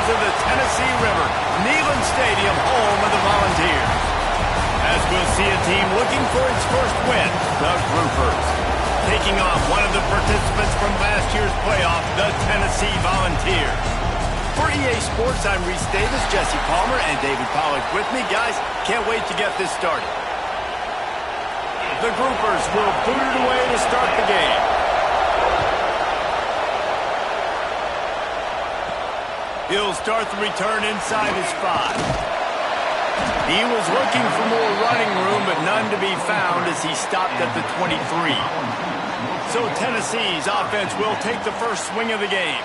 of the Tennessee River, Neyland Stadium, home of the Volunteers. As we'll see a team looking for its first win, the Groupers. Taking on one of the participants from last year's playoff, the Tennessee Volunteers. For EA Sports, I'm Reese Davis, Jesse Palmer, and David Pollack with me. Guys, can't wait to get this started. The Groupers will boot it away to start the game. He'll start the return inside his 5. He was looking for more running room, but none to be found as he stopped at the 23. So Tennessee's offense will take the first swing of the game.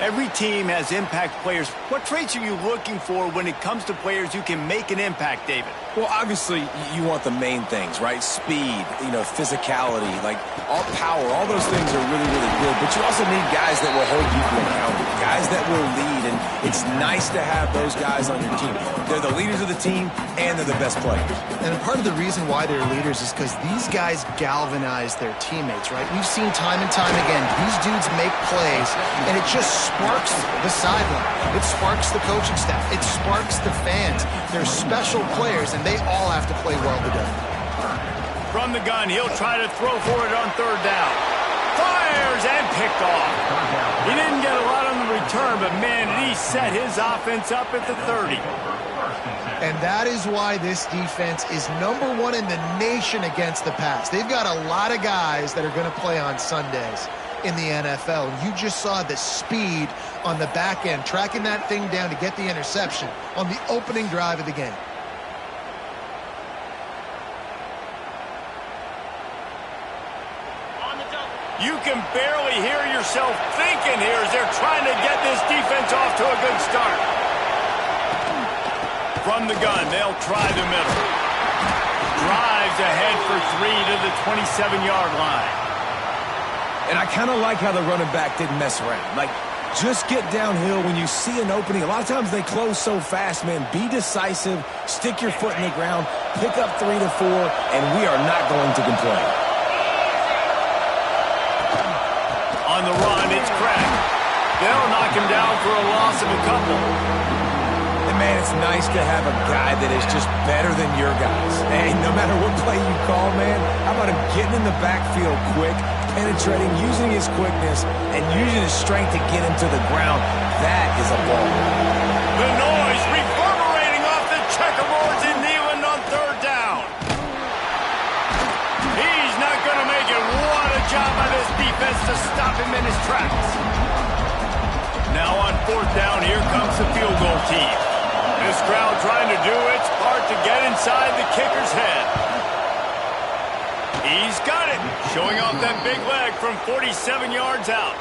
Every team has impact players. What traits are you looking for when it comes to players who can make an impact, David? Well, obviously, you want the main things, right? Speed, physicality, like all power, all those things are really, really good. But you also need guys that will hold you accountable, guys that will lead, and it's nice to have those guys on your team. They're the leaders of the team, and they're the best players. And part of the reason why they're leaders is because these guys galvanize their teammates, right? We've seen time and time again, these dudes make plays, and it just sparks the sideline. It sparks the coaching staff. It sparks the fans. They're special players, and they all have to play well together. From the gun, he'll try to throw for it on 3rd down. Fires and picked off. He didn't get a lot on the return, but man, did he set his offense up at the 30. And that is why this defense is #1 in the nation against the pass. They've got a lot of guys that are going to play on Sundays in the NFL. You just saw the speed on the back end, tracking that thing down to get the interception on the opening drive of the game. You can barely hear yourself thinking here as they're trying to get this defense off to a good start. From the gun, they'll try the middle. Drives ahead for 3 to the 27-yard line. And I kind of like how the running back didn't mess around. Like, just get downhill when you see an opening. A lot of times they close so fast, man. Be decisive, stick your foot in the ground, pick up 3 to 4, and we are not going to complain. On the run, it's Craig. They'll knock him down for a loss of a couple. And man, it's nice to have a guy that is just better than your guys. Hey, no matter what play you call, man, how about him getting in the backfield quick, penetrating, using his quickness, and using his strength to get him to the ground? That is a ball. The noise reverberating off the checkerboards in Neyland on 3rd down. He's not going to make it. What a job by this defense to stop him in his tracks. Now on 4th down, here comes the field goal team. This crowd trying to do its part to get inside the kicker's head. He's got it, showing off that big leg from 47 yards out.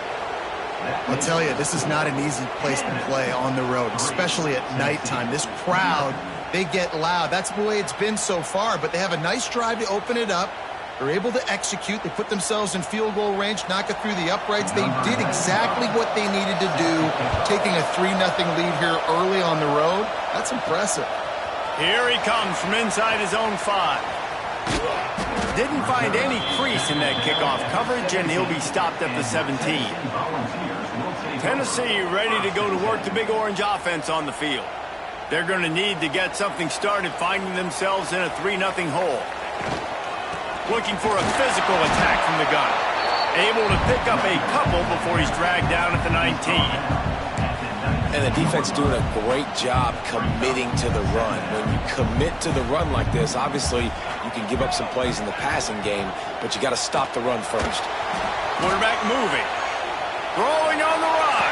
I'll tell you, this is not an easy place to play on the road, especially at nighttime. This crowd, they get loud. That's the way it's been so far, but they have a nice drive to open it up. They're able to execute. They put themselves in field goal range, knock it through the uprights. They did exactly what they needed to do, taking a 3-0 lead here early on the road. That's impressive. Here he comes from inside his own 5. Didn't find any crease in that kickoff coverage, and he'll be stopped at the 17. Tennessee ready to go to work the Big Orange offense on the field. They're going to need to get something started, finding themselves in a 3-0 hole. Looking for a physical attack from the gun. Able to pick up a couple before he's dragged down at the 19. And the defense doing a great job committing to the run. When you commit to the run like this, obviously you can give up some plays in the passing game, but you got to stop the run first. Quarterback moving. Throwing on the run.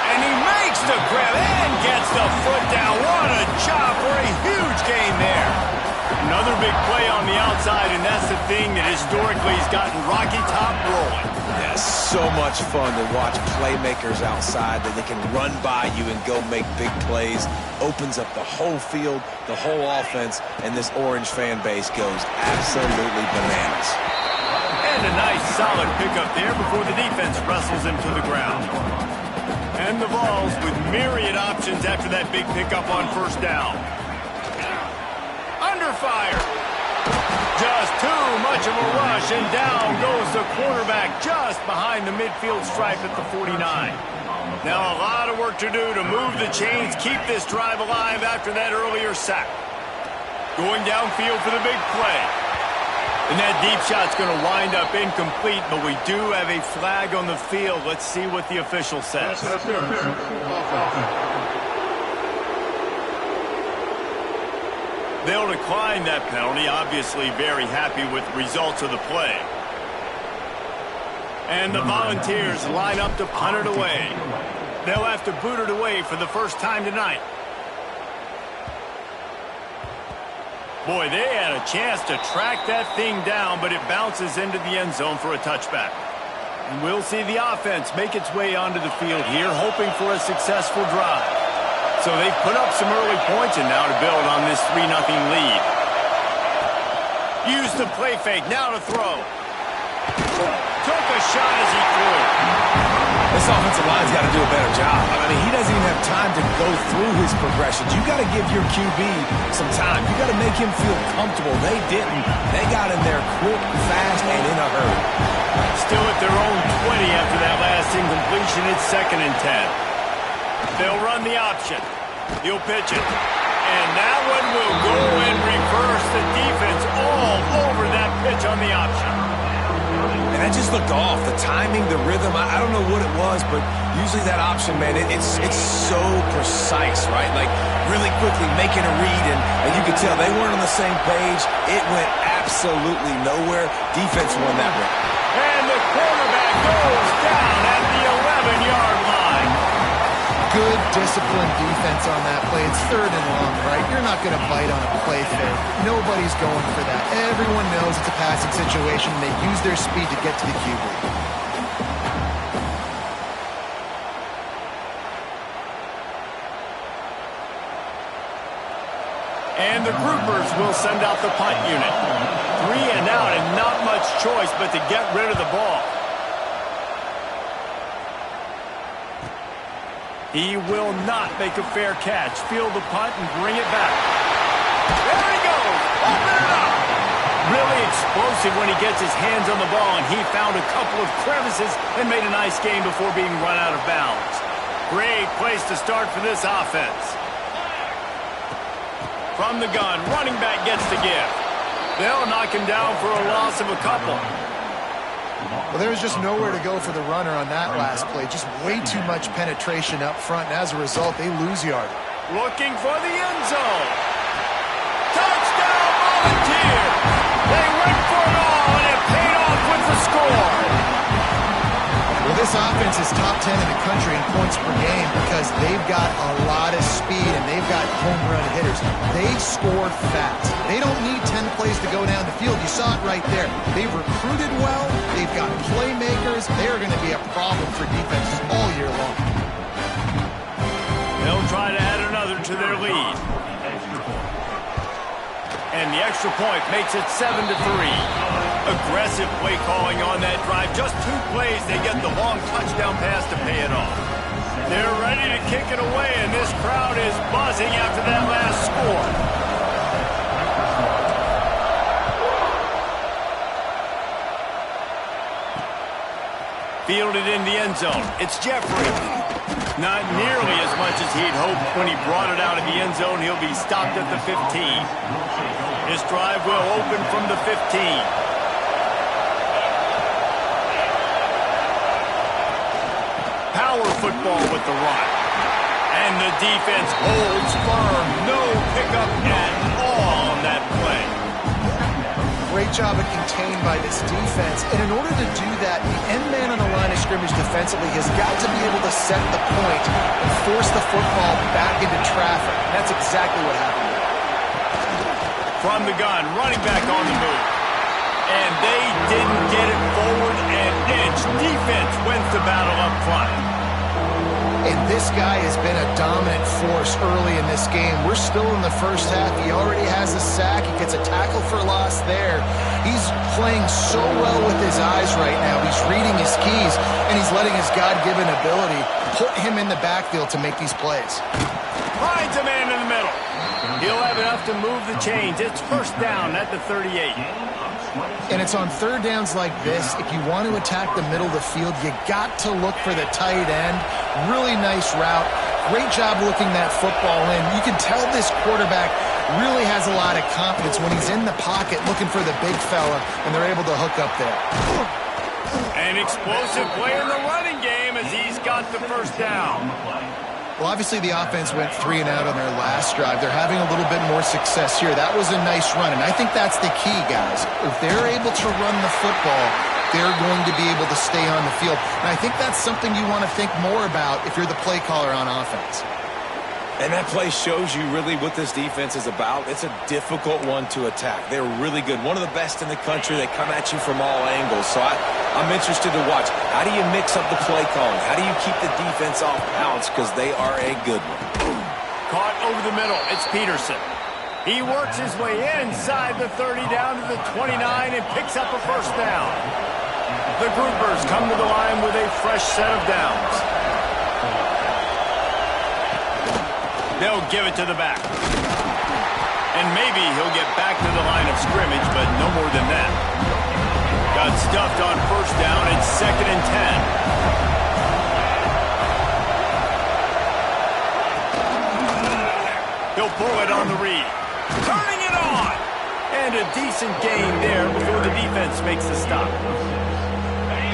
And he makes the grab and gets the foot down. What a job for a huge gain there. Another big play on the outside, and that's the thing that historically has gotten Rocky Top rolling. Yeah, so much fun to watch playmakers outside that they can run by you and go make big plays. Opens up the whole field, the whole offense, and this Orange fan base goes absolutely bananas. And a nice solid pickup there before the defense wrestles him to the ground. And the Vols with myriad options after that big pickup on 1st down. Under fire. Just too much of a rush, and down goes the quarterback just behind the midfield stripe at the 49. Now a lot of work to do to move the chains, keep this drive alive after that earlier sack. Going downfield for the big play. And that deep shot's going to wind up incomplete, but we do have a flag on the field. Let's see what the official says. They'll decline that penalty, obviously very happy with the results of the play. And the Volunteers line up to punt it away. They'll have to boot it away for the first time tonight. Boy, they had a chance to track that thing down, but it bounces into the end zone for a touchback. And we'll see the offense make its way onto the field here, hoping for a successful drive. So they've put up some early points and now to build on this 3-0 lead. Use the play fake, now to throw. Took a shot as he threw. This offensive line's got to do a better job. I mean, he doesn't even have time to go through his progressions. You got to give your QB some time. You got to make him feel comfortable. They didn't. They got in there quick, fast, and in a hurry. Still at their own 20 after that last incompletion. It's 2nd and 10. They'll run the option. He'll pitch it. And that one will go and reverse the defense all over that pitch on the option. And that just looked off. The timing, the rhythm, I don't know what it was, but usually that option, man, it's so precise, right? Like really quickly making a read, and you could tell they weren't on the same page. It went absolutely nowhere. Defense won that one. And the quarterback goes down at the 11-yard line. Good, disciplined defense on that play. It's 3rd and long, right? You're not going to bite on a play fake. Nobody's going for that. Everyone knows it's a passing situation, and they use their speed to get to the QB. And the groupers will send out the punt unit. 3 and out, and not much choice but to get rid of the ball. He will not make a fair catch. Field the punt and bring it back. There he goes. Open it up. Really explosive when he gets his hands on the ball, and he found a couple of crevices and made a nice game before being run out of bounds. Great place to start for this offense. From the gun, running back gets the give. They'll knock him down for a loss of a couple. Well, there was just nowhere to go for the runner on that last play. Just way too much penetration up front, and as a result, they lose yard. Looking for the end zone. Touchdown, Volunteers! They went for it all, and it paid off with the score. Well, this offense is top 10 in the country in points per game because they've got a lot of speed and they've got home run hitters. They score fast. They don't need 10 plays to go down the field. You saw it right there. They've recruited well. They've got playmakers. They're going to be a problem for defenses all year long. They'll try to add another to their lead. And the extra point makes it 7-3. Aggressive play calling on that drive. Just 2 plays, they get the long touchdown pass to pay it off. They're ready to kick it away, and this crowd is buzzing after that last score. Fielded in the end zone. It's Jeffrey. Not nearly as much as he'd hoped when he brought it out of the end zone. He'll be stopped at the 15. This drive will open from the 15. Power football with the run. And the defense holds firm. No pickup at all on that play. Great job of contained by this defense. And in order to do that, the end man on the line of scrimmage defensively has got to be able to set the point and force the football back into traffic. And that's exactly what happened. From the gun, running back on the move. And they didn't get it forward an inch. Defense wins the battle up front. And this guy has been a dominant force early in this game. We're still in the first half. He already has a sack. He gets a tackle for loss there. He's playing so well with his eyes right now. He's reading his keys, and he's letting his God-given ability put him in the backfield to make these plays. Finds a man in the middle. He'll have enough to move the chains. It's first down at the 38. And it's on third downs like this. If you want to attack the middle of the field, you got to look for the tight end Really nice route. Great job looking that football in. You can tell this quarterback really has a lot of confidence when he's in the pocket looking for the big fella, and they're able to hook up there. An explosive play in the running game as he's got the first down. Well, obviously the offense went 3 and out on their last drive. They're having a little bit more success here. That was a nice run, and I think that's the key, guys. If they're able to run the football, they're going to be able to stay on the field. And I think that's something you want to think more about if you're the play caller on offense. And that play shows you really what this defense is about. It's a difficult one to attack. They're really good. One of the best in the country. They come at you from all angles. So I'm interested to watch. How do you mix up the play calling? How do you keep the defense off balance? Because they are a good one. Caught over the middle. It's Peterson. He works his way inside the 30 down to the 29 and picks up a first down. The Groupers come to the line with a fresh set of downs. They'll give it to the back. And maybe he'll get back to the line of scrimmage, but no more than that. Got stuffed on first down. It's 2nd and 10. He'll pull it on the read. Turning it on! And a decent gain there before the defense makes the stop.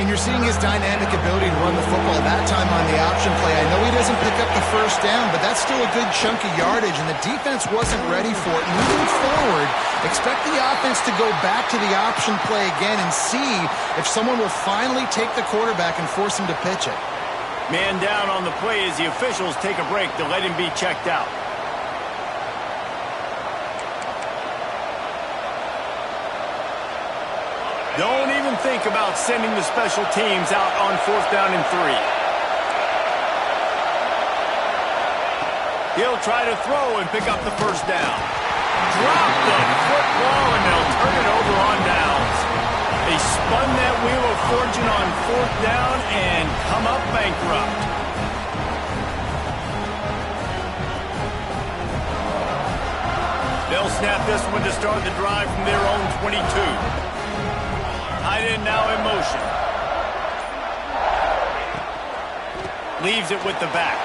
And you're seeing his dynamic ability to run the football that time on the option play. I know he doesn't pick up the first down, but that's still a good chunk of yardage, and the defense wasn't ready for it. Moving forward, expect the offense to go back to the option play again and see if someone will finally take the quarterback and force him to pitch it. Man down on the play as the officials take a break to let him be checked out. Don't even think about sending the special teams out on 4th down and 3. He'll try to throw and pick up the first down. Drop the football and they'll turn it over on downs. They spun that wheel of fortune on 4th down and come up bankrupt. They'll snap this one to start the drive from their own 22. Tight end now in motion. Leaves it with the back.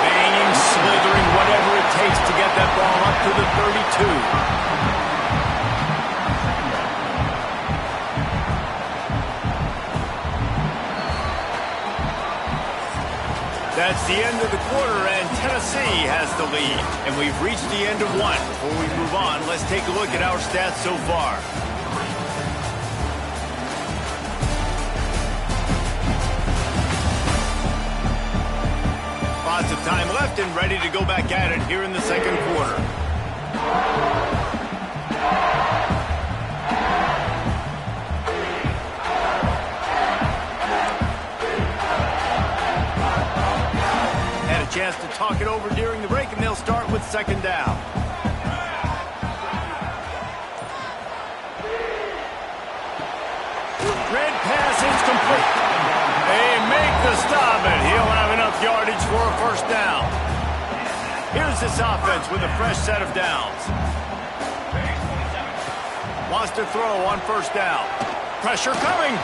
Banging, slithering, whatever it takes to get that ball up to the 32. That's the end of the quarter, and Tennessee has the lead. And we've reached the end of one. Before we move on, let's take a look at our stats so far. Lots of time left and ready to go back at it here in the second quarter. Had a chance to talk it over during the break, and they'll start with 2nd down. Red pass is complete. They make the stop, and he'll have enough yardage for a first down. Here's this offense with a fresh set of downs. Wants to throw on first down. Pressure coming.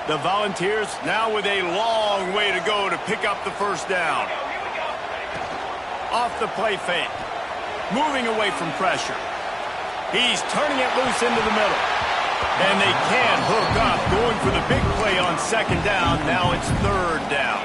The Volunteers now with a long way to go to pick up the first down. Off the play fake. Moving away from pressure. He's turning it loose into the middle. And they can't hook up, going for the big play on 2nd down. Now it's 3rd down.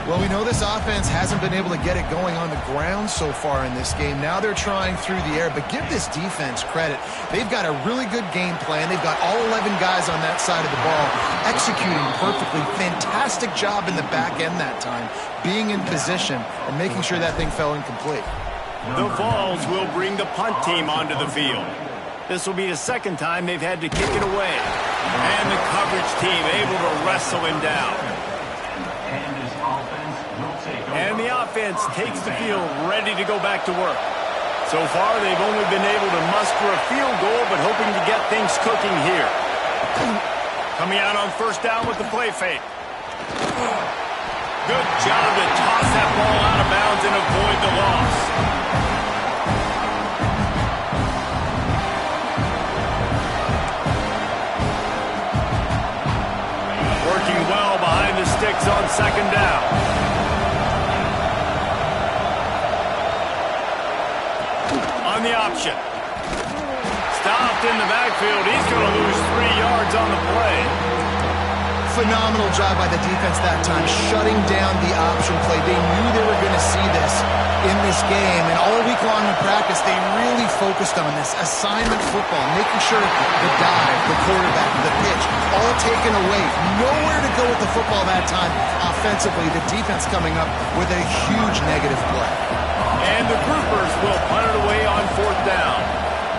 Well, we know this offense hasn't been able to get it going on the ground so far in this game. Now they're trying through the air, but give this defense credit. They've got a really good game plan. They've got all 11 guys on that side of the ball executing perfectly. Fantastic job in the back end that time, being in position and making sure that thing fell incomplete. The Vols will bring the punt team onto the field. This will be the 2nd time they've had to kick it away. And the coverage team able to wrestle him down. And the offense takes the field ready to go back to work. So far, they've only been able to muster a field goal, but hoping to get things cooking here. Coming out on first down with the play fake. Good job to toss that ball out of bounds and avoid the loss. on second down. On the option. Stopped in the backfield. He's going to lose 3 yards on the play. Phenomenal job by the defense that time, shutting down the option play. They knew they were going to see this in this game, and all week long in practice, they really focused on this assignment football, making sure the dive, the quarterback, the pitch, all taken away. Nowhere to go with the football that time offensively. The defense coming up with a huge negative play. And the Groupers will punt it away on 4th down.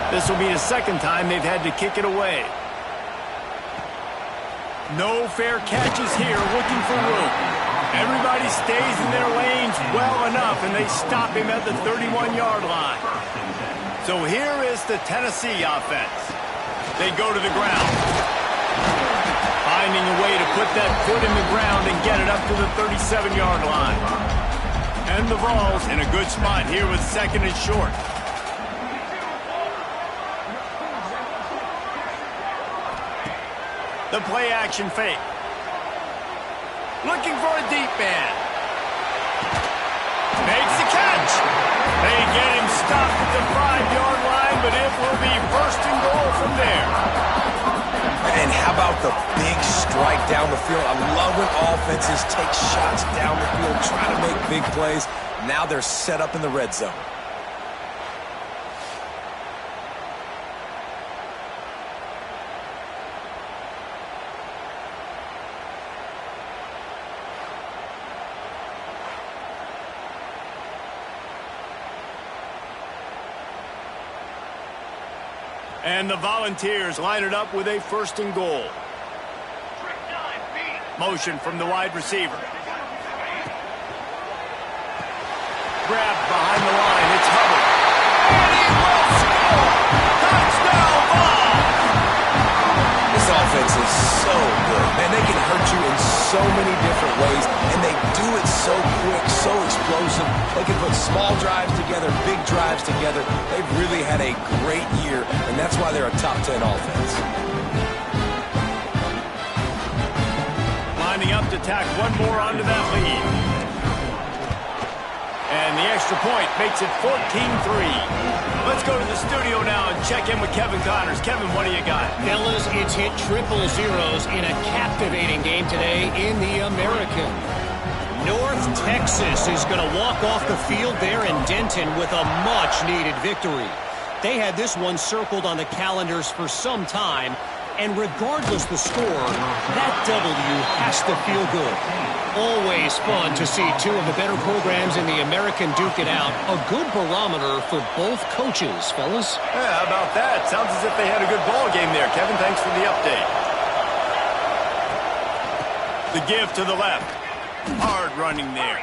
This will be the second time they've had to kick it away. No fair catches here, looking for room. Everybody stays in their lanes well enough, and they stop him at the 31-yard line. So here is the Tennessee offense. They go to the ground. Finding a way to put that foot in the ground and get it up to the 37-yard line. And the Vols in a good spot here with 2nd and short. The play-action fake. Looking for a deep man. Makes the catch. They get him stopped at the 5-yard line, but it will be 1st and goal from there. And how about the big strike down the field? I love when offenses take shots down the field, trying to make big plays. Now they're set up in the red zone. And the Volunteers line it up with a 1st and goal. Motion from the wide receiver. Grabbed behind the line. It's Hubbard. And he will score! Touchdown, Vols! This offense is so good. Man, they can hurt you in so many different ways, and they do it so quick, so explosive. They can put small drives together, big drives together. They've really had a great year, and that's why they're a top 10 offense. Lining up to tack one more onto that lead. And the extra point makes it 14-3. Let's go to the studio now and check in with Kevin Connors. Kevin, what do you got? Fellas, it's hit triple zeros in a captivating game today in the American. North Texas is going to walk off the field there in Denton with a much-needed victory. They had this one circled on the calendars for some time, and regardless the score, that W has to feel good. Always fun to see two of the better programs in the American duke it out. A good barometer for both coaches, fellas. Yeah, how about that? Sounds as if they had a good ball game there. Kevin, thanks for the update. The give to the left. Hard running there.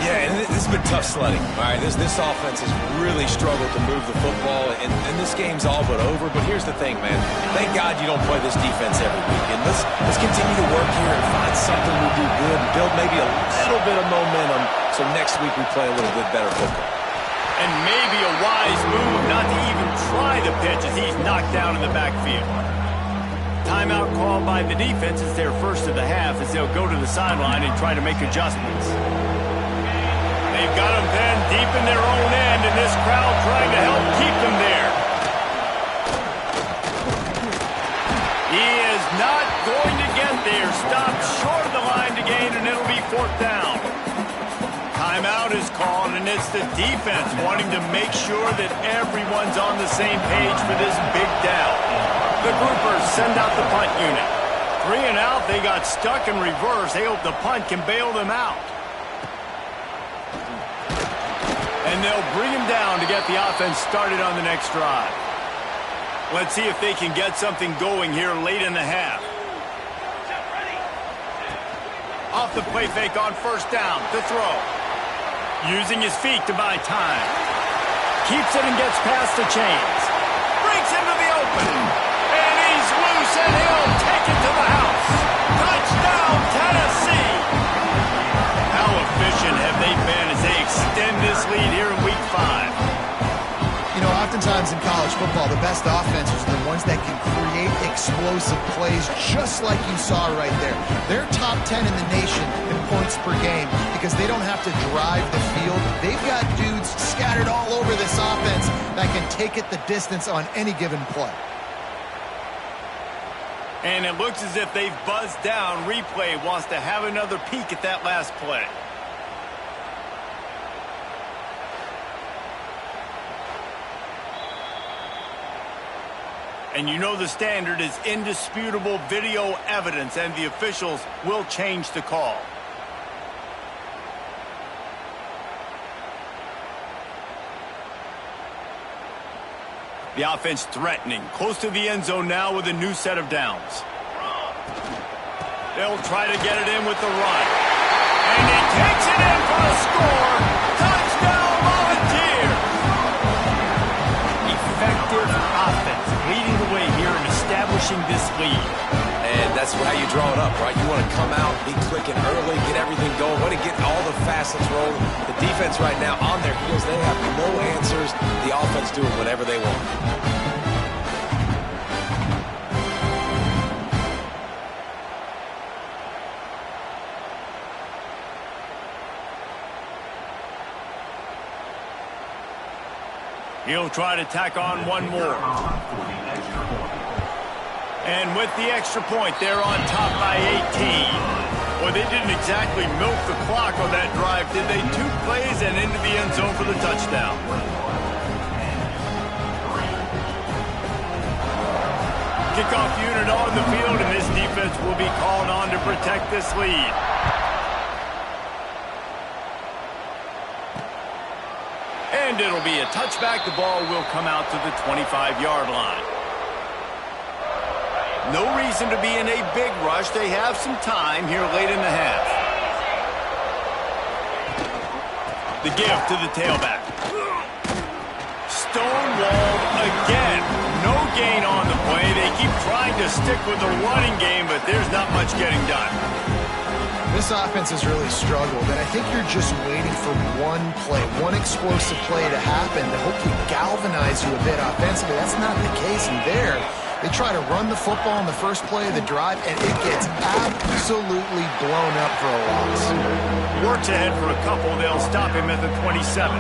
Yeah, and this has been tough sledding. All right, this offense has really struggled to move the football, and this game's all but over. But here's the thing, man. Thank God you don't play this defense every week. And let's continue to work here and find something we do good and build maybe a little bit of momentum so next week we play a little bit better football. And maybe a wise move not to even try the pitch as he's knocked down in the backfield. Timeout called by the defense is their first of the half as they'll go to the sideline and try to make adjustments. They've got them then deep in their own end, and this crowd trying to help keep them there. He is not going to get there. Stopped short of the line to gain, and it'll be 4th down. Timeout is called, and it's the defense wanting to make sure that everyone's on the same page for this big down. The Groupers send out the punt unit. 3 and out, they got stuck in reverse. They hope the punt can bail them out. And they'll bring him down to get the offense started on the next drive. Let's see if they can get something going here late in the half. Off the play fake on 1st down to throw. Using his feet to buy time. Keeps it and gets past the chains. Breaks into the open. And he's loose and he'll take it to the house. Touchdown, Tennessee! How efficient have they been as they extend this lead here in Week 5? You know, oftentimes in college football, the best offenses are the ones ones that can create explosive plays just like you saw right there. They're top 10 in the nation in points per game because they don't have to drive the field. They've got dudes scattered all over this offense that can take it the distance on any given play. And it looks as if they've buzzed down. Replay wants to have another peek at that last play. And you know the standard is indisputable video evidence, and the officials will change the call. The offense threatening, close to the end zone now with a new set of downs. They'll try to get it in with the run. And he takes it in for a score. Touchdown, Volunteers! Effective offense leading the way here and establishing this lead. And that's how you draw it up, right? You want to come out, be clicking early, get everything going, want to get all the facets rolling. The defense right now on their heels, they have no answers. The offense doing whatever they want. He'll try to tack on one more. And with the extra point, they're on top by 18. Well, they didn't exactly milk the clock on that drive, did they? 2 plays and into the end zone for the touchdown. Kickoff unit on the field, and this defense will be called on to protect this lead. And it'll be a touchback. The ball will come out to the 25-yard line. No reason to be in a big rush. They have some time here late in the half. The give to the tailback. Stonewalled again. No gain on the play. They keep trying to stick with the running game, but there's not much getting done. This offense has really struggled, and I think you're just waiting for one play, one explosive play to happen to hopefully galvanize you a bit offensively. That's not the case in there. They try to run the football on the first play of the drive, and it gets absolutely blown up for a loss. Works ahead for a couple. They'll stop him at the 27.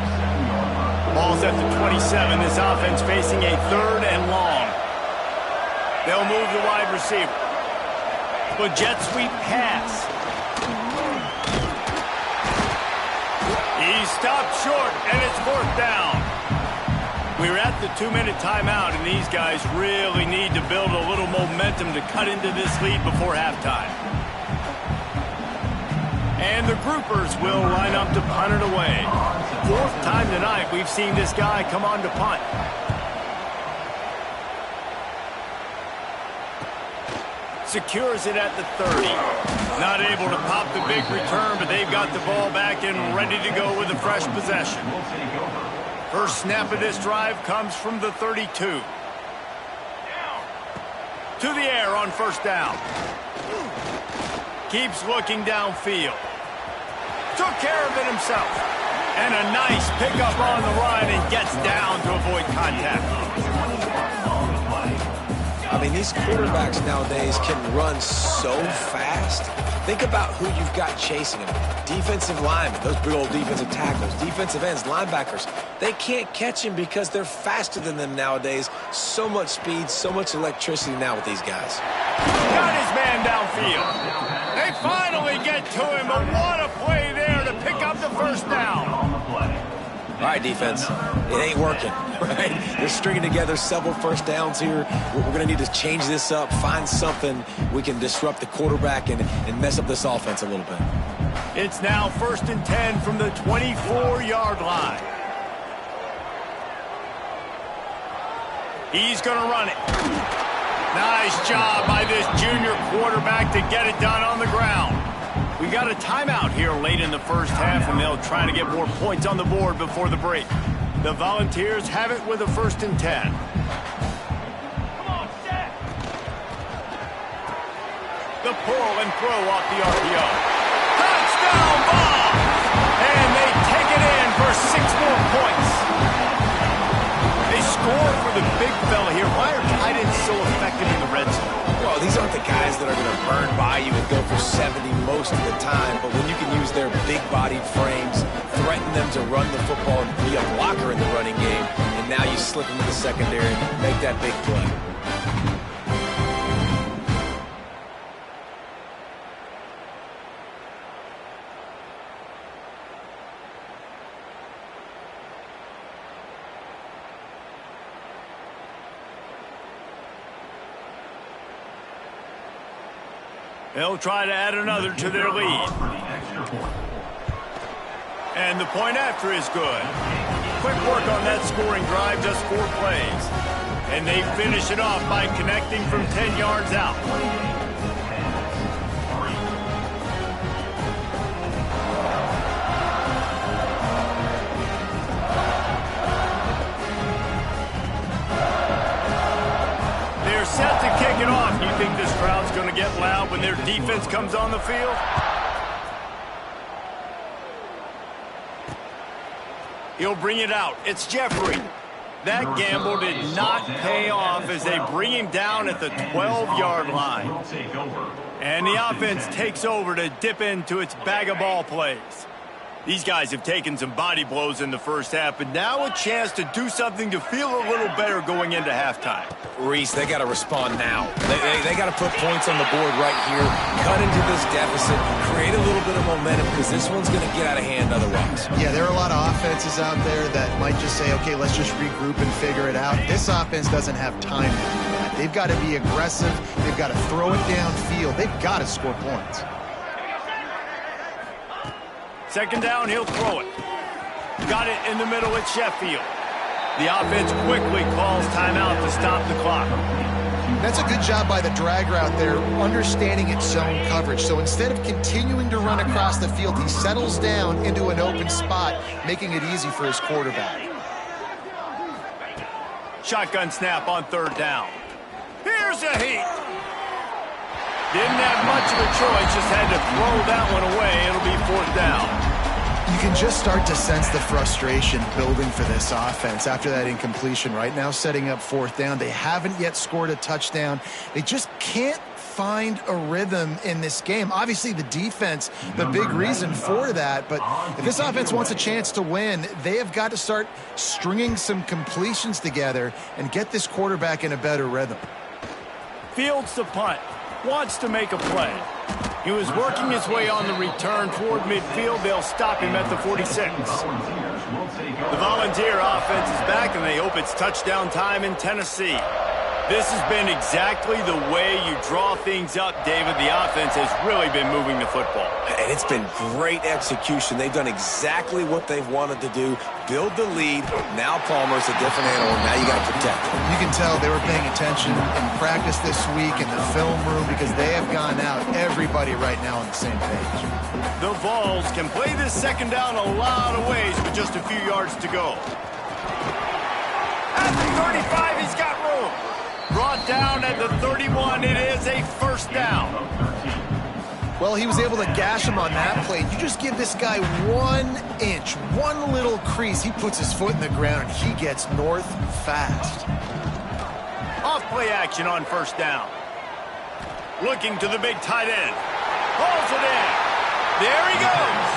Ball's at the 27. This offense facing a 3rd and long. They'll move the wide receiver. The jet sweep pass. He stopped short, and it's 4th down. We're at the 2-minute timeout, and these guys really need to build a little momentum to cut into this lead before halftime. And the groupers will line up to punt it away. 4th time tonight we've seen this guy come on to punt. Secures it at the 30. Not able to pop the big return, but they've got the ball back and ready to go with a fresh possession. First snap of this drive comes from the 32. To the air on 1st down. Keeps looking downfield. Took care of it himself. And a nice pickup on the run and gets down to avoid contact. I mean, these quarterbacks nowadays can run so fast. Think about who you've got chasing them. Defensive linemen, those big old defensive tackles, defensive ends, linebackers. They can't catch him because they're faster than them nowadays. So much speed, so much electricity now with these guys. Got his man downfield. They finally get to him, but what a play there to pick up the 1st down. All right, defense, it ain't working, right? They're stringing together several 1st downs here. We're going to need to change this up, find something we can disrupt the quarterback and mess up this offense a little bit. It's now 1st and 10 from the 24-yard line. He's going to run it. Nice job by this junior quarterback to get it done on the ground. We got a timeout here late in the 1st half, and they'll try to get more points on the board before the break. The Volunteers have it with a 1st and 10. Come on, set. The pull and throw off the RPO. Touchdown ball! And they take it in for 6 more points. They score for the big fella here. Why are tight ends so why you would go for 70 most of the time, but when you can use their big-bodied frames, threaten them to run the football and be a blocker in the running game, and now you slip into the secondary, make that big play. They'll try to add another to their lead. And the point after is good. Quick work on that scoring drive, just 4 plays. And they finish it off by connecting from 10 yards out. Set to kick it off. Do you think this crowd's going to get loud when their defense comes on the field? He'll bring it out. It's Jeffrey. That gamble did not pay off as they bring him down at the 12-yard line. And the offense takes over to dip into its bag of ball plays. These guys have taken some body blows in the first half, but now a chance to do something to feel a little better going into halftime. Reese, they got to respond now. They got to put points on the board right here, cut into this deficit, create a little bit of momentum, because this one's going to get out of hand otherwise. Yeah, there are a lot of offenses out there that might just say, okay, let's just regroup and figure it out. This offense doesn't have time to do that. They've got to be aggressive. They've got to throw it downfield. They've got to score points. Second down, he'll throw it. Got it in the middle at Sheffield. The offense quickly calls timeout to stop the clock. That's a good job by the drag route there, understanding its zone coverage. So instead of continuing to run across the field, he settles down into an open spot, making it easy for his quarterback. Shotgun snap on third down. Here's a heat. Didn't have much of a choice, just had to throw that one away. It'll be fourth down. You can just start to sense the frustration building for this offense after that incompletion. Right now, setting up fourth down. They haven't yet scored a touchdown. They just can't find a rhythm in this game. Obviously, the defense, the big reason for that. But if this offense wants a chance to win, they have got to start stringing some completions together and get this quarterback in a better rhythm. Fields the punt. Wants to make a play. He was working his way on the return toward midfield. They'll stop him at the 46. The Volunteer offense is back, and they hope it's touchdown time in Tennessee. This has been exactly the way you draw things up, David. The offense has really been moving the football. And it's been great execution. They've done exactly what they've wanted to do. Build the lead. Now Palmer's a different animal. Now you got to protect him. You can tell they were paying attention in practice this week in the film room because they have gone out, everybody right now on the same page. The Vols can play this second down a lot of ways with just a few yards to go. At the 35, he's got room. Brought down at the 31, it is a first down. Well, he was able to gash him on that play. You just give this guy 1 inch, one little crease, he puts his foot in the ground, and he gets north fast. Off play action on first down. Looking to the big tight end. Hauls it in. There he goes.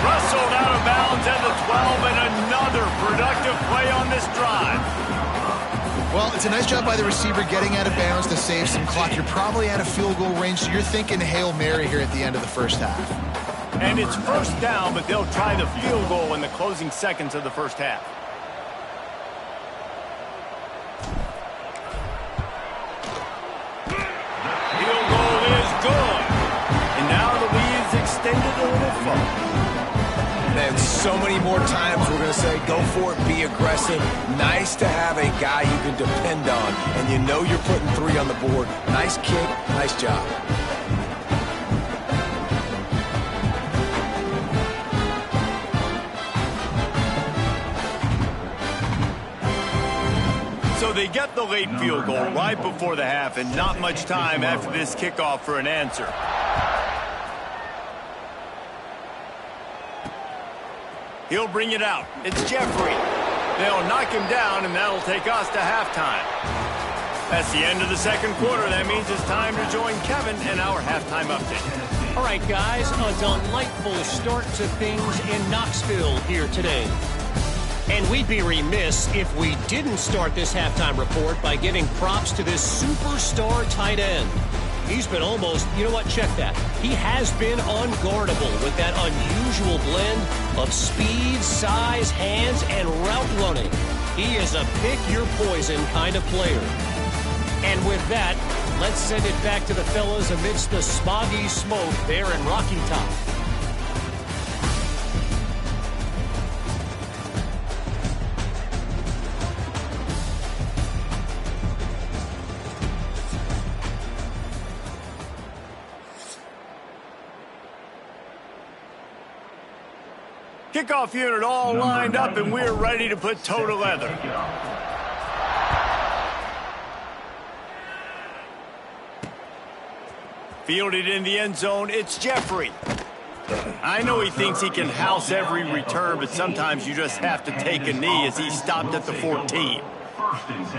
Rustled out of bounds at the 12, and another productive play on this drive. Well, it's a nice job by the receiver getting out of bounds to save some clock. You're probably out of field goal range, so you're thinking Hail Mary here at the end of the first half. And it's first down, but they'll try the field goal in the closing seconds of the first half. Field goal is good. And now the lead is extended a little further. And so many more times we're going to say, go for it, be aggressive. Nice to have a guy you can depend on, and you know you're putting 3 on the board. Nice kick, nice job. So they get the late field goal right before the half, and not much time after this kickoff for an answer. He'll bring it out. It's Jeffrey. They'll knock him down, and that'll take us to halftime. That's the end of the second quarter. That means it's time to join Kevin in our halftime update. All right, guys, a delightful start to things in Knoxville here today. And we'd be remiss if we didn't start this halftime report by giving props to this superstar tight end. He's been almost, you know what, check that. He has been unguardable with that unusual blend of speed, size, hands, and route running. He is a pick-your-poison kind of player. And with that, let's send it back to the fellas amidst the smoggy smoke there in Rocky Top. Kickoff unit all lined up, and we're ready to put toe to leather. Fielded in the end zone, it's Jeffrey. I know he thinks he can house every return, but sometimes you just have to take a knee as he stopped at the 14.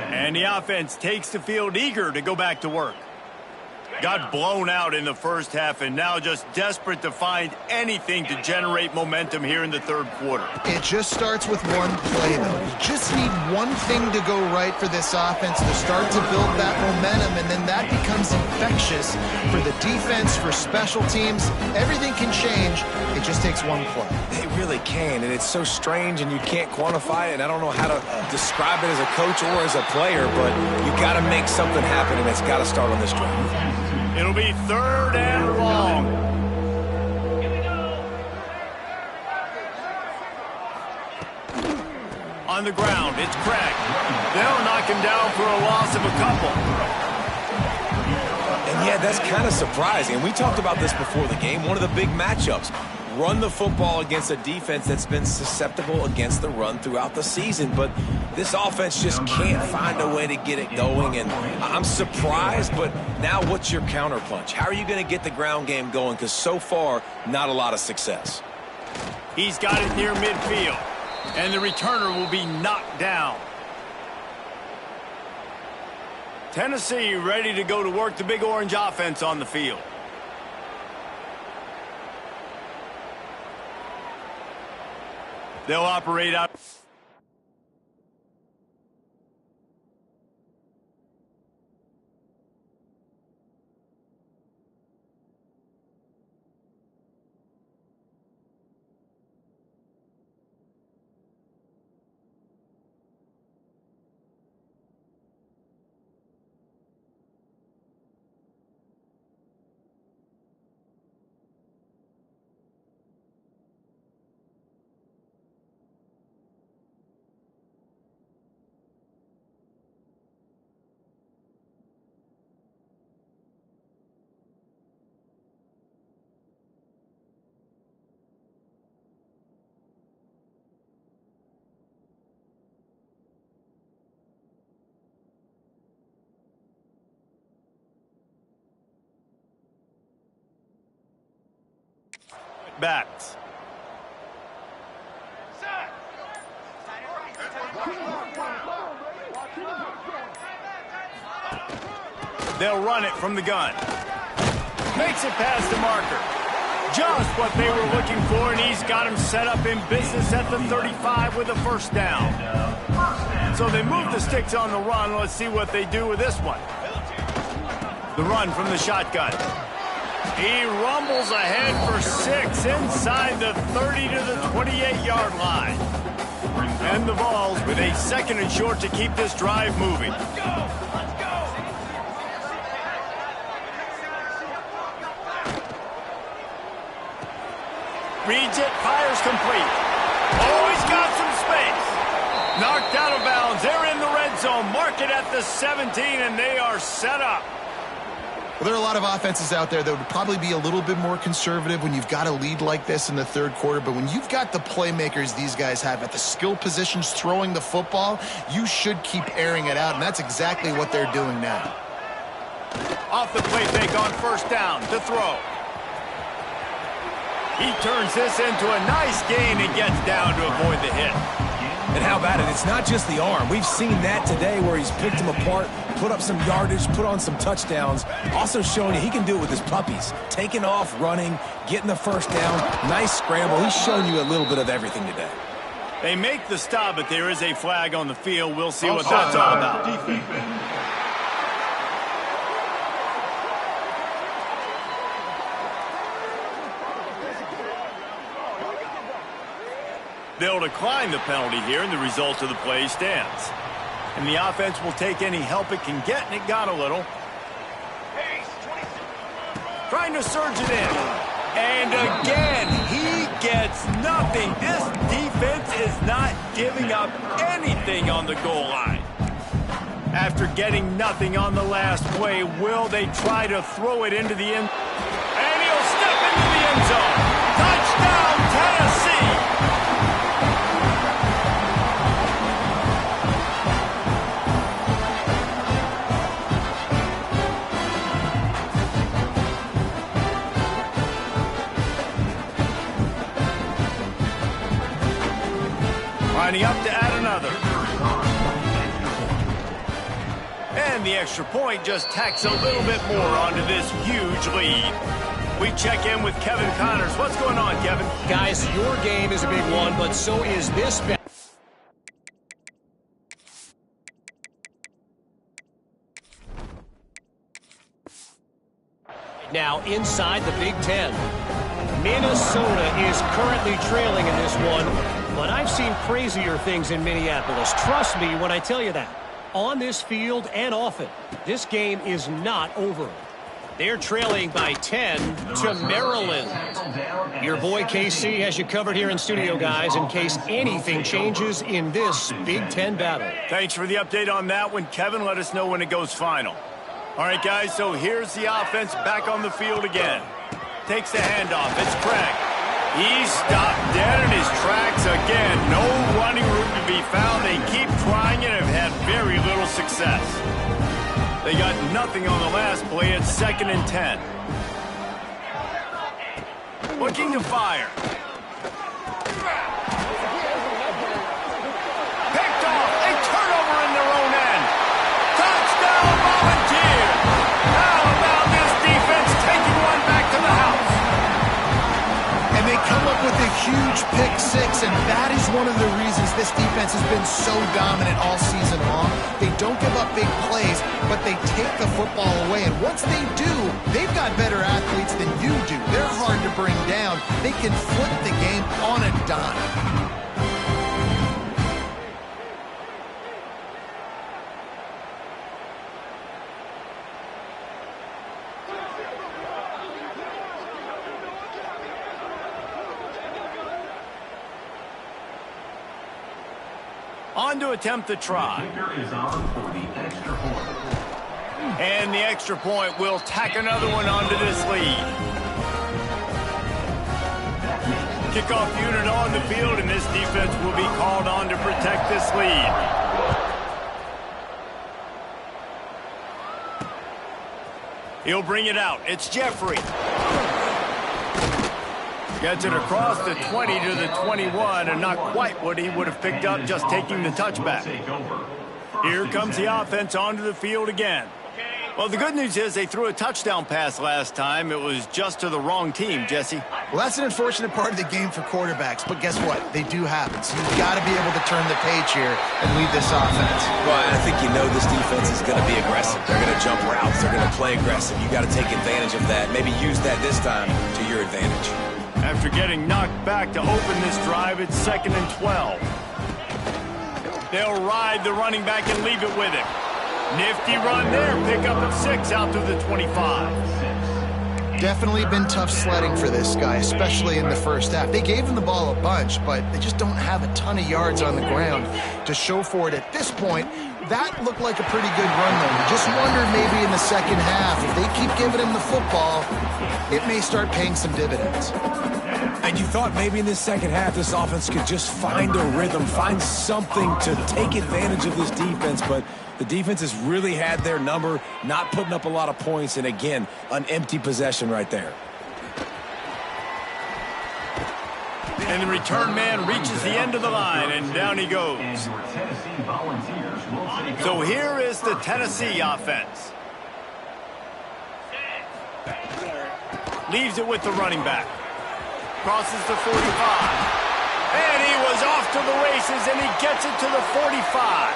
And the offense takes the field eager to go back to work. Got blown out in the first half and now just desperate to find anything to generate momentum here in the third quarter. It just starts with one play, though. You just need one thing to go right for this offense to start to build that momentum, and then that becomes infectious for the defense, for special teams. Everything can change. It just takes one play. It really can, and it's so strange, and you can't quantify it, and I don't know how to describe it as a coach or as a player, but you got to make something happen, and it's got to start on this drive. It'll be third and long. On the ground, it's Craig. They'll knock him down for a loss of a couple. And yeah, that's kind of surprising. And we talked about this before the game. One of the big matchups. Run the football against a defense that's been susceptible against the run throughout the season. But this offense just can't find a way to get it going. And I'm surprised, but now what's your counterpunch? How are you going to get the ground game going? Because so far, not a lot of success. He's got it near midfield. And the returner will be knocked down. Tennessee ready to go to work the Big Orange offense on the field. They'll operate out. Backs. They'll run it from the gun. Makes it past the marker. Just what they were looking for, and he's got him set up in business at the 35 with a first down. So they move the sticks on the run. Let's see what they do with this one. The run from the shotgun. He rumbles ahead for 6 inside the 30 to the 28-yard line. And the Vols with a second and short to keep this drive moving. Let's go! Let's go! Reads it, fires complete. Oh, he's got some space. Knocked out of bounds. They're in the red zone. Mark it at the 17, and they are set up. Well, there are a lot of offenses out there that would probably be a little bit more conservative when you've got a lead like this in the third quarter. But when you've got the playmakers these guys have at the skill positions throwing the football, you should keep airing it out, and that's exactly what they're doing now. Off the play fake on first down to throw. He turns this into a nice gain and gets down to avoid the hit. And how about it? It's not just the arm. We've seen that today where he's picked them apart, put up some yardage, put on some touchdowns. Also showing you he can do it with his puppies. Taking off, running, getting the first down. Nice scramble. He's shown you a little bit of everything today. They make the stop, but there is a flag on the field. We'll see what that's all about. They'll decline the penalty here, and the result of the play stands. And the offense will take any help it can get, and it got a little. Trying to surge it in. And again, he gets nothing. This defense is not giving up anything on the goal line. After getting nothing on the last play, will they try to throw it into the end? And he'll step into the end zone. Touchdown, Tennessee! Lining up to add another. And the extra point just tacks a little bit more onto this huge lead. We check in with Kevin Connors. What's going on, Kevin? Guys, your game is a big one, but so is this. Now inside the Big Ten. Minnesota is currently trailing in this one, but I've seen crazier things in Minneapolis. Trust me when I tell you that. On this field and off it, this game is not over. They're trailing by 10 to Maryland. Your boy KC has you covered here in studio, guys, in case anything changes in this Big Ten battle. Thanks for the update on that one, Kevin. Let us know when it goes final. All right, guys, so here's the offense back on the field again. Takes the handoff. It's Craig. He's stopped dead in his tracks again. No running room to be found. They keep trying and have had very little success. They got nothing on the last play. It's 2nd and 10. Looking to fire. Picked off. A turnover in their own end. Touchdown, Volunteers. How about this defense taking one back to the house? And they come up with a huge pick six, and that is one of the reasons this defense has been so dominant all season long. They don't give up big plays, but they take the football away. And once they do, they've got better athletes than you do. They're hard to bring down. They can flip the game on a dime. On to attempt the try. And the extra point will tack another one onto this lead. Kickoff unit on the field, and this defense will be called on to protect this lead. He'll bring it out. It's Jeffrey. Gets it across the 20 to the 21, and not quite what he would have picked up just taking the touchback. Here comes the offense onto the field again. Well, the good news is they threw a touchdown pass last time. It was just to the wrong team, Jesse. Well, that's an unfortunate part of the game for quarterbacks, but guess what? They do happen. So you've got to be able to turn the page here and lead this offense. Well, I think you know this defense is going to be aggressive. They're going to jump routes. They're going to play aggressive. You got to take advantage of that. Maybe use that this time to your advantage. After getting knocked back to open this drive, it's 2nd and 12. They'll ride the running back and leave it with him. Nifty run there. Pickup of 6 out to the 25. Definitely been tough sledding for this guy, especially in the first half. They gave him the ball a bunch, but they just don't have a ton of yards on the ground to show for it at this point. That looked like a pretty good run, though. You just wonder maybe in the second half, if they keep giving him the football, it may start paying some dividends. And you thought maybe in this second half, this offense could just find a rhythm, find something to take advantage of this defense, but the defense has really had their number, not putting up a lot of points, and again, an empty possession right there. And the return man reaches the end of the line, and down he goes. So here is the Tennessee offense. Leaves it with the running back. Crosses the 45. And he was off to the races, and he gets it to the 45.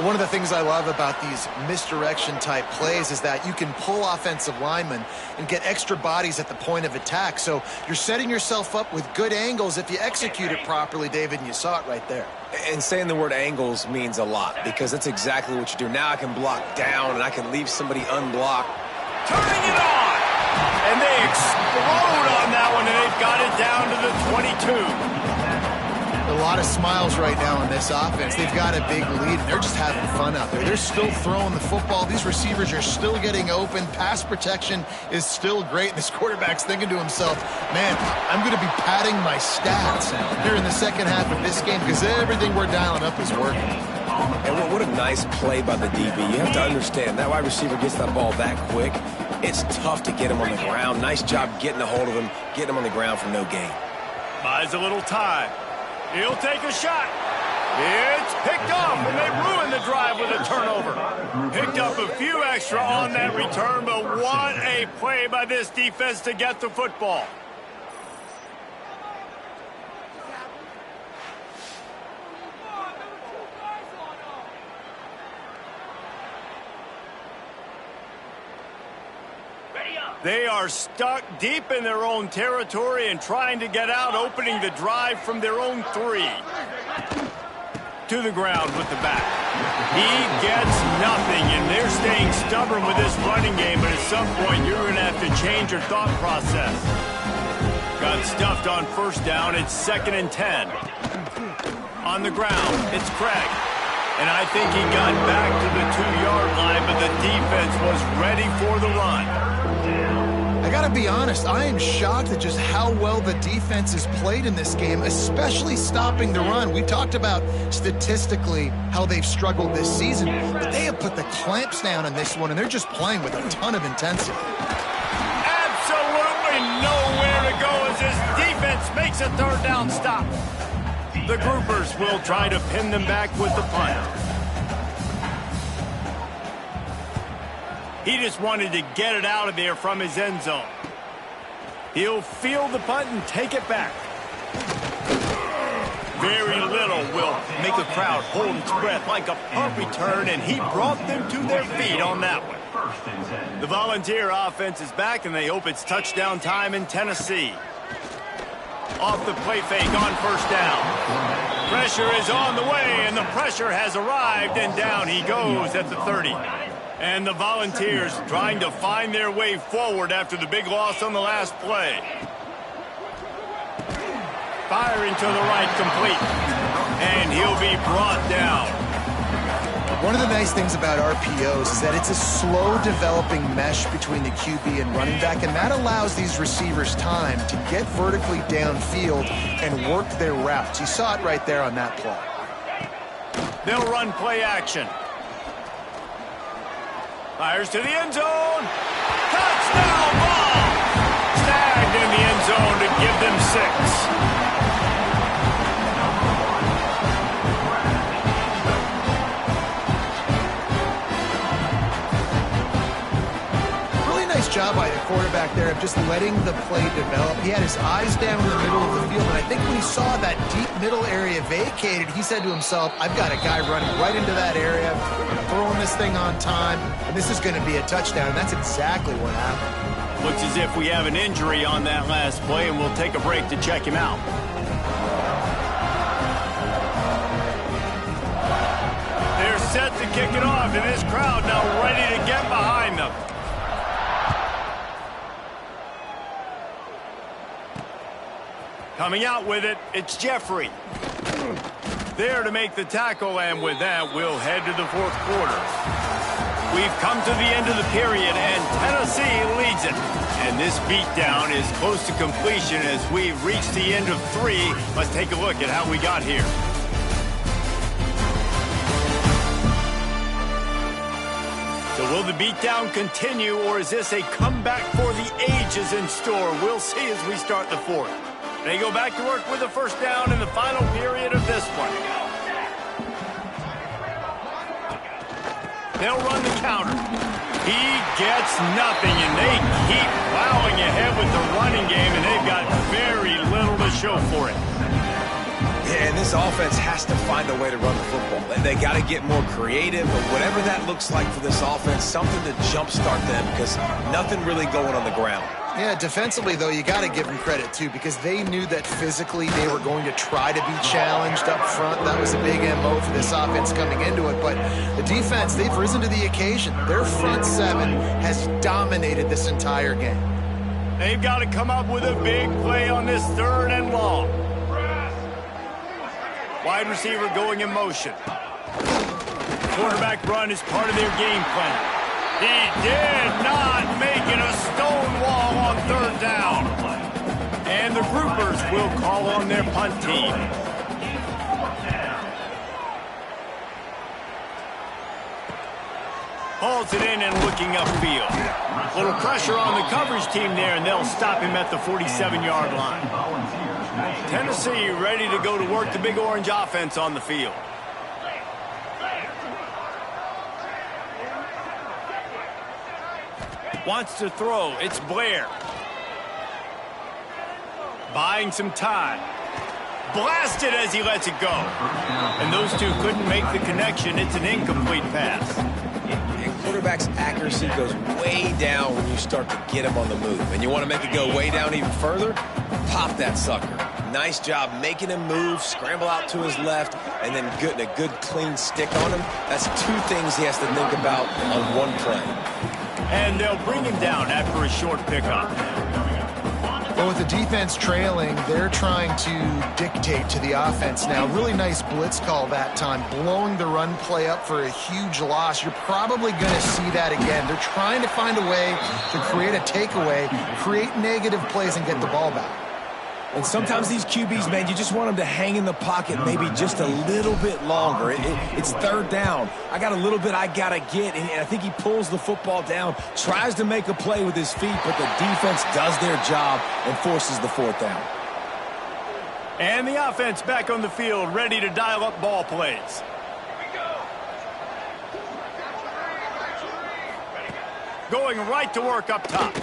One of the things I love about these misdirection-type plays is that you can pull offensive linemen and get extra bodies at the point of attack. So you're setting yourself up with good angles if you execute it properly, David, and you saw it right there. And saying the word angles means a lot because that's exactly what you do. Now I can block down, and I can leave somebody unblocked. Turning it on! And they explode on that one, and they've got it down to the 22. A lot of smiles right now on this offense. They've got a big lead, and they're just having fun out there. They're still throwing the football. These receivers are still getting open. Pass protection is still great. This quarterback's thinking to himself, man, I'm going to be padding my stats here in the second half of this game because everything we're dialing up is working. And what a nice play by the DB. You have to understand, that wide receiver gets that ball that quick. It's tough to get him on the ground. Nice job getting a hold of him, getting him on the ground for no gain. Buys a little time. He'll take a shot. It's picked off, and they ruin the drive with a turnover. Picked up a few extra on that return, but what a play by this defense to get the football. They are stuck deep in their own territory and trying to get out, opening the drive from their own 3. To the ground with the back. He gets nothing, and they're staying stubborn with this running game, but at some point you're going to have to change your thought process. Got stuffed on first down. It's 2nd and 10. On the ground, it's Craig. And I think he got back to the 2-yard line, but the defense was ready for the run. I got to be honest, I am shocked at just how well the defense has played in this game, especially stopping the run. We talked about statistically how they've struggled this season, but they have put the clamps down in this one, and they're just playing with a ton of intensity. Absolutely nowhere to go as this defense makes a 3rd down stop. The groupers will try to pin them back with the punt. He just wanted to get it out of there from his end zone. He'll field the punt and take it back. Very little will make the crowd hold its breath like a punt return, and he brought them to their feet on that one. The Volunteer offense is back, and they hope it's touchdown time in Tennessee. Off the play fake on first down. Pressure is on the way, and the pressure has arrived, and down he goes at the 30. And the Volunteers trying to find their way forward after the big loss on the last play. Firing to the right, complete. And he'll be brought down. One of the nice things about RPOs is that it's a slow developing mesh between the QB and running back, and that allows these receivers time to get vertically downfield and work their routes. You saw it right there on that play. They'll run play action. Fires to the end zone. Touchdown ball. Snagged in the end zone to give them 6. Job by the quarterback there of just letting the play develop. He had his eyes down in the middle of the field, and I think when he saw that deep middle area vacated, he said to himself, I've got a guy running right into that area, throwing this thing on time, and this is going to be a touchdown, and that's exactly what happened. Looks as if we have an injury on that last play, and we'll take a break to check him out. They're set to kick it off, and this crowd now ready to get behind them. Coming out with it, it's Jeffrey. There to make the tackle, and with that, we'll head to the 4th quarter. We've come to the end of the period, and Tennessee leads it. And this beatdown is close to completion as we've reached the end of 3. Let's take a look at how we got here. So will the beatdown continue, or is this a comeback for the ages in store? We'll see as we start the 4th. They go back to work with a first down in the final period of this one. They'll run the counter. He gets nothing, and they keep plowing ahead with the running game, and they've got very little to show for it. Yeah, and this offense has to find a way to run the football. They got to get more creative, but whatever that looks like for this offense, something to jumpstart them because nothing really going on the ground. Yeah, defensively, though, you got to give them credit, too, because they knew that physically they were going to try to be challenged up front. That was a big MO for this offense coming into it. But the defense, they've risen to the occasion. Their front seven has dominated this entire game. They've got to come up with a big play on this 3rd and long. Wide receiver going in motion. Quarterback run is part of their game plan. He did not make it a stone wall on 3rd down. And the groupers will call on their punt team. Hauls it in and looking upfield. Little pressure on the coverage team there, and they'll stop him at the 47-yard line. Tennessee ready to go to work the Big Orange offense on the field. Wants to throw. It's Blair. Buying some time. Blasted as he lets it go. And those two couldn't make the connection. It's an incomplete pass. And quarterback's accuracy goes way down when you start to get him on the move. And you want to make it go way down even further? Pop that sucker. Nice job making him move, scramble out to his left, and then getting a good clean stick on him. That's 2 things he has to think about on one play. And they'll bring him down after a short pickup. But with the defense trailing, they're trying to dictate to the offense now. Really nice blitz call that time, blowing the run play up for a huge loss. You're probably going to see that again. They're trying to find a way to create a takeaway, create negative plays, and get the ball back. And sometimes these QBs, man, you just want them to hang in the pocket maybe just a little bit longer. It's 3rd down. I got a little bit I got to get, and I think he pulls the football down, tries to make a play with his feet, but the defense does their job and forces the 4th down. And the offense back on the field, ready to dial up ball plays. Going right to work up top.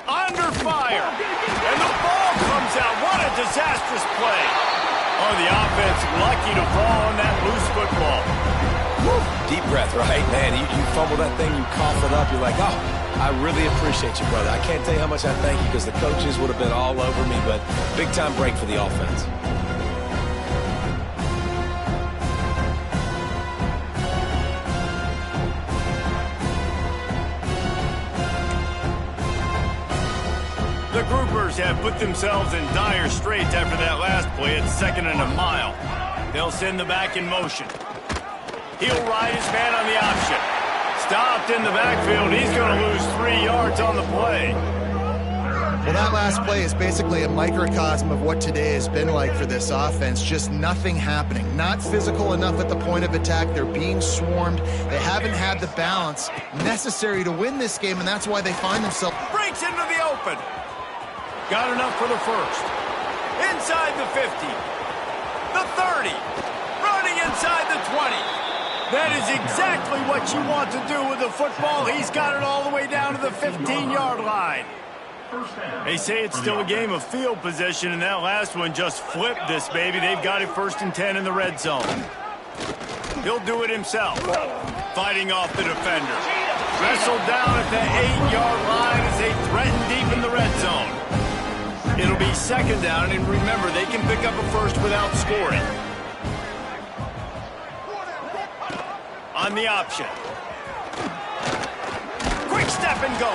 Under fire. And the ball comes out. What a disastrous play. Oh, the offense lucky to fall on that loose football. Woo. Deep breath, right? Man, you fumble that thing, you cough it up. You're like, oh, I really appreciate you, brother. I can't tell you how much I thank you because the coaches would have been all over me, but big-time break for the offense. The groupers have put themselves in dire straits after that last play at 2nd and a mile. They'll send the back in motion. He'll ride his man on the option. Stopped in the backfield. He's going to lose 3 yards on the play. Well, that last play is basically a microcosm of what today has been like for this offense. Just nothing happening. Not physical enough at the point of attack. They're being swarmed. They haven't had the balance necessary to win this game, and that's why they find themselves. Breaks into the open. Got enough for the first. Inside the 50. The 30. Running inside the 20. That is exactly what you want to do with the football. He's got it all the way down to the 15-yard line. They say it's still a game of field position, and that last one just flipped this baby. They've got it 1st and 10 in the red zone. He'll do it himself. Fighting off the defender. Wrestled down at the 8-yard line as they threaten deep in the red zone. It'll be 2nd down, and remember, they can pick up a first without scoring. On the option. Quick step and go.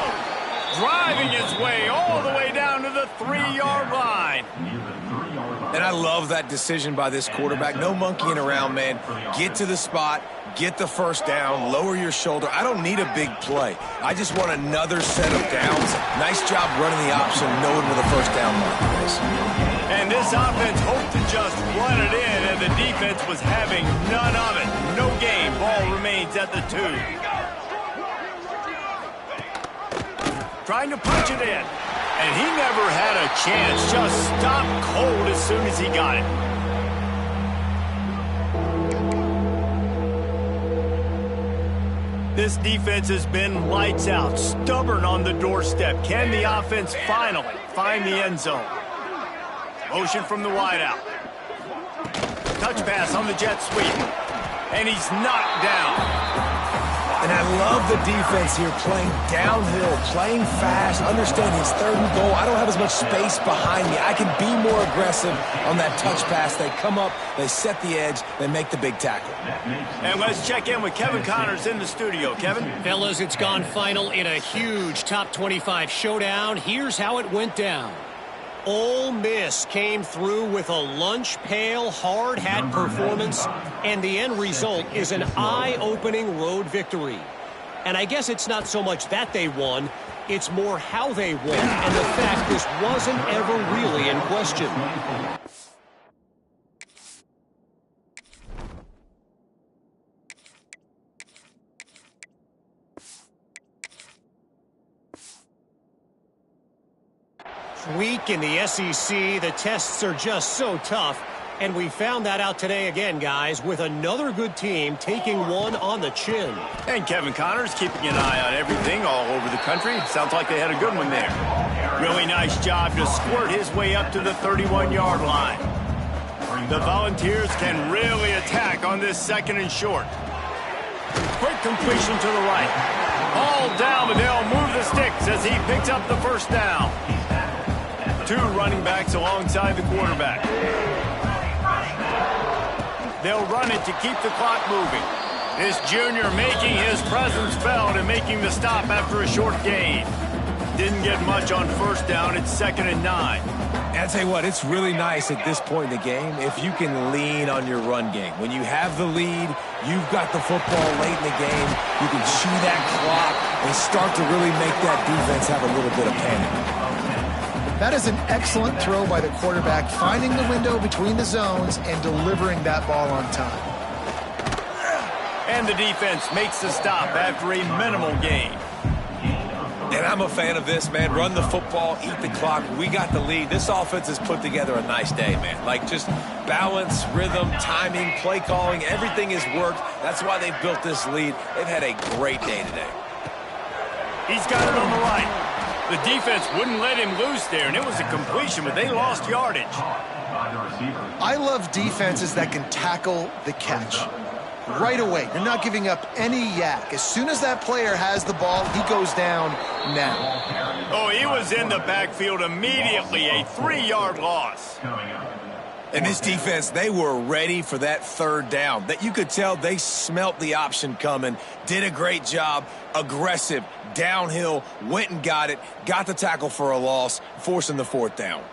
Driving his way all the way down to the 3-yard line. And I love that decision by this quarterback. No monkeying around, man. Get to the spot, get the first down, lower your shoulder. I don't need a big play. I just want another set of downs. Nice job running the option, knowing where the first down marker is. And this offense hoped to just run it in, and the defense was having none of it. No gain. Ball remains at the 2. Trying to punch it in. And he never had a chance. Just stopped cold as soon as he got it. This defense has been lights out, stubborn on the doorstep. Can the offense finally find the end zone? Motion from the wideout. Touch pass on the jet sweep. And he's knocked down. And I love the defense here, playing downhill, playing fast, understanding it's 3rd and goal. I don't have as much space behind me. I can be more aggressive on that touch pass. They come up, they set the edge, they make the big tackle. And let's check in with Kevin Connors in the studio. Kevin? Fellas, it's gone final in a huge top 25 showdown. Here's how it went down. Ole Miss came through with a lunch pail hard hat performance, and the end result is an eye-opening road victory. And I guess it's not so much that they won, it's more how they won, and the fact this wasn't ever really in question. Week in the SEC, the tests are just so tough, and we found that out today again, guys, with another good team taking one on the chin. And Kevin Connors keeping an eye on everything all over the country. Sounds like they had a good one there. Really nice job to squirt his way up to the 31-yard line. The Volunteers can really attack on this 2nd and short. Quick completion to the right. All down, but they'll move the sticks as he picks up the first down. 2 running backs alongside the quarterback. They'll run it to keep the clock moving. This junior making his presence felt and making the stop after a short gain. Didn't get much on 1st down. It's 2nd and 9. And I tell you what, it's really nice at this point in the game if you can lean on your run game. When you have the lead, you've got the football late in the game, you can chew that clock and start to really make that defense have a little bit of panic. That is an excellent throw by the quarterback, finding the window between the zones and delivering that ball on time. And the defense makes the stop after a minimal gain. And I'm a fan of this, man. Run the football, eat the clock. We got the lead. This offense has put together a nice day, man. Like just balance, rhythm, timing, play calling, everything has worked. That's why they've built this lead. They've had a great day today. He's got it on the right. The defense wouldn't let him loose there, and it was a completion, but they lost yardage. I love defenses that can tackle the catch. Right away, you're not giving up any yak. As soon as that player has the ball, he goes down now. Oh, he was in the backfield immediately, a 3-yard loss. And this defense, they were ready for that 3rd down. That you could tell they smelt the option coming, did a great job, aggressive, downhill, went and got it, got the tackle for a loss, forcing the 4th down.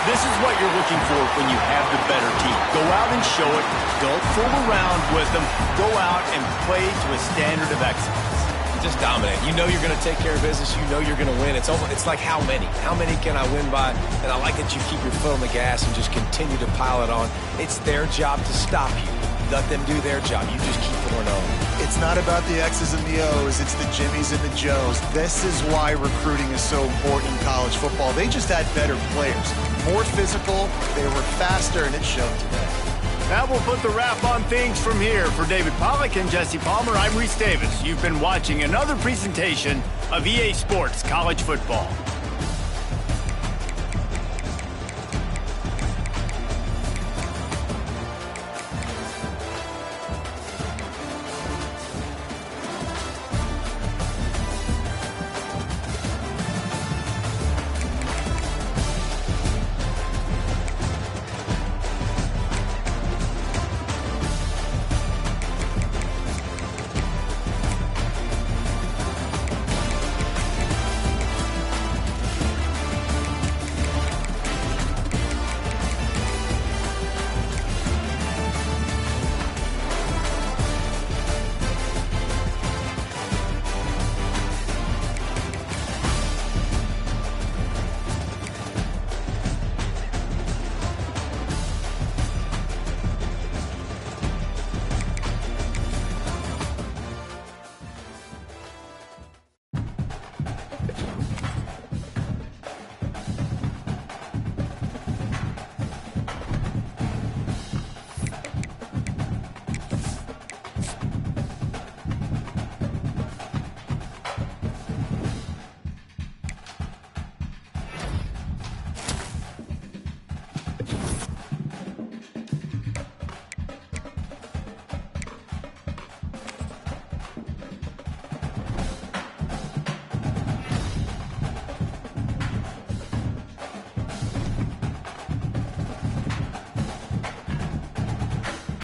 This is what you're looking for when you have the better team. Go out and show it. Don't fool around with them. Go out and play to a standard of excellence. Just dominate. You know you're going to take care of business. You know you're going to win. It's like how many? How many can I win by? And I like that you keep your foot on the gas and just continue to pile it on. It's their job to stop you. Let them do their job. You just keep pouring on. It's not about the X's and the O's. It's the Jimmies and the Joes. This is why recruiting is so important in college football. They just had better players. More physical, they were faster, and it showed today. That will put the wrap on things from here. For David Pollack and Jesse Palmer, I'm Reese Davis. You've been watching another presentation of EA Sports College Football.